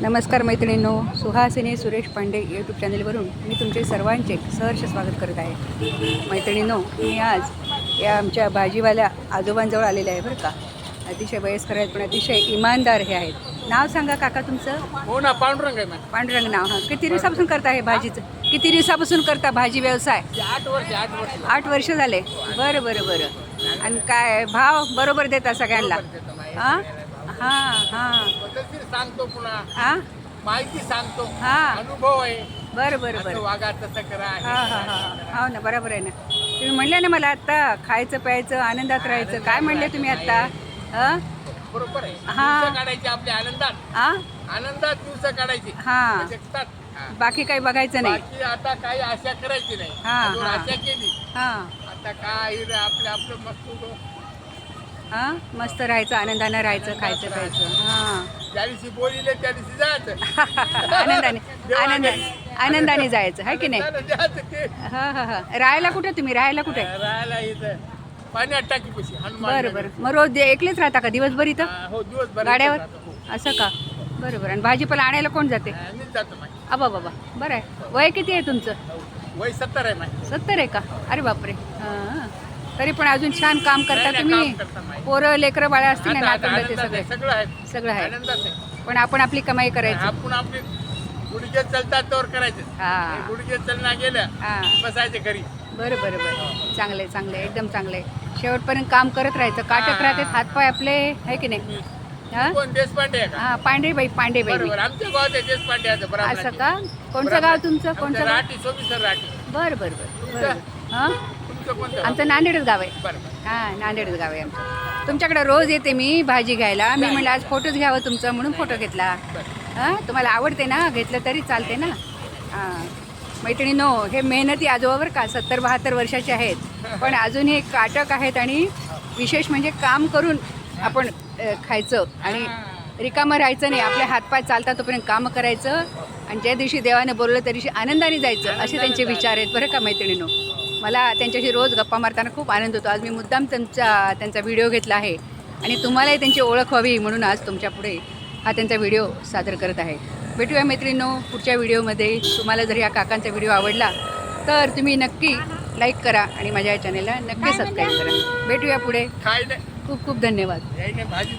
नमस्कार मैत्रिणींनो, सुहासिनी सुरेश पांडे यूट्यूब चॅनलवरून मी तुमचे सर्वांचे सहर्ष स्वागत करत आहे. मैत्रिणींनो, मी आज या आमच्या भाजीवाल्या आजोबांजवळ आलेले आहे बरं का. अतिशय वयस्कर आहेत पण अतिशय इमानदार हे आहेत. नाव सांगा काका तुमचं? हो ना, पांडुरंग आहे. पांडुरंग नाव. हां, किती दिवसापासून करता हे भाजीचं? किती दिवसापासून करता भाजी व्यवसाय? 8 वर्ष 8 वर्ष झाले. बरं बरं बरं. आणि काय भाव बरोबर देता सगळ्यांना? हां हां हां सांगतो, पुन्हा हां माहिती सांगतो, हां अनुभव आहे. बरं बरं बरं. वागा तसं करा. हां हां हां हो ना, बरोबर आहे ना. तुम्ही म्हणले ना मला आत्ता खायचं प्यायचं आनंदात राहायचं. काय म्हणले तुम्ही आत्ता? बरोबर आहे. हां. दिवस काढायचे आपल्या आनंदात. हां आनंदात दिवस काढायचे. हां जगतात. बाकी काही बघायचं नाही. बाकी आता काही आशा करायची नाही. हां, अजून हां. आशा केली हां आता काय आपलं आपलं मस्त हां मस्त राहायचं, आनंदानं राहायचं, खायचं प्यायचं. हां ज्या दिवशी बोलिले त्या दिवशी जायचं. आनंदाने आनंदाने जायचं आहे की नाही? जायचं की हां हां हां. राहायला कुठे तुम्ही? राहायला कुठे? राहायला इथं पाण्यात टाकी पशी हनुमान. बरं बरं. मग रोज एकलेच राहता का दिवसभर इथं हो, दिवसभर गाड्यावर? राहतो. हो. असं का? बरं बरं. आणि भाजीपाला आणायला कोण जाते? मीच जातो माहिती. अबा बाबा. बरं आहे. वय किती आहे तुमचं? वय 70 आहे माहिती. 70 आहे का? अरे बापरे. हां तरी पण अजून छान काम करता नाही, तुम्ही. काम करता माहिती. पोरं लेकरं बाळा असतील ना, आता नातवंड ते आनंदात सगळे आहे, सगळं आहे. सगळं आहे. आनंदात आहे. पण आपण आपली कमाई करायची. आपण आपली गुडघे चालतात तर करायचं. हां गुडघे चलना गेलं हां बसायचे घरी. बरं बरं बरं. चांगलं चांगलं एकदम चांगलं आहे. शेवटपर्यंत काम करत राहायचं. काटक राहतात हातपाय आपले, आहे की नाही? हां कोण देशपांडे आहे का? हां पांडेबाई पांडेबाई. बरोबर, आमच्या गावात आहे देशपांडे आहे. बरोबर असं का? कोणचं गाव तुमचं? कोणचं गाव? राठी, सोमेश्वर राठी. बरं बरं बरं बरं. हां तुमचं कोणतं? आमचं नांदेडच गाव आहे. बरोबर. हां नांदेडच गाव आहे आमचं. तुमच्याकडे रोज येते मी भाजी घ्यायला. मी म्हणलं आज फोटोच घ्यावं तुमचं म्हणून फोटो घेतला. हां तुम्हाला आवडते ना? घेतलं तरी चालते ना? हां मैत्रिणींनो, हे मेहनती आजोबावर का 70-72 वर्षाचे आहेत, पण अजून हे काटक आहेत. आणि विशेष म्हणजे काम करून आपण खायचं आणि रिकामं राहायचं नाही. आपले हातपाय चालतात तोपर्यंत कामं करायचं आणि ज्या दिवशी देवाने बोलवलं त्या दिवशी आनंदाने जायचं, असे त्यांचे विचार आहेत बरं का मैत्रिणींनो. मला त्यांच्याशी रोज गप्पा मारताना खूप आनंद होतो. आज मी मुद्दाम त्यांचा व्हिडिओ घेतला आहे आणि तुम्हालाही त्यांची ओळख व्हावी म्हणून आज तुमच्यापुढे हा त्यांचा व्हिडिओ सादर करत आहे. भेटूया मैत्रिणींनो पुढच्या व्हिडिओमध्ये. तुम्हाला जर या काकांचा व्हिडिओ आवडला तर तुम्ही नक्की लाईक करा आणि माझ्या या चॅनेलला नक्की सबस्क्राईब करा. भेटूया पुढे. काय नाही, खूप खूप धन्यवाद. यायने भाजी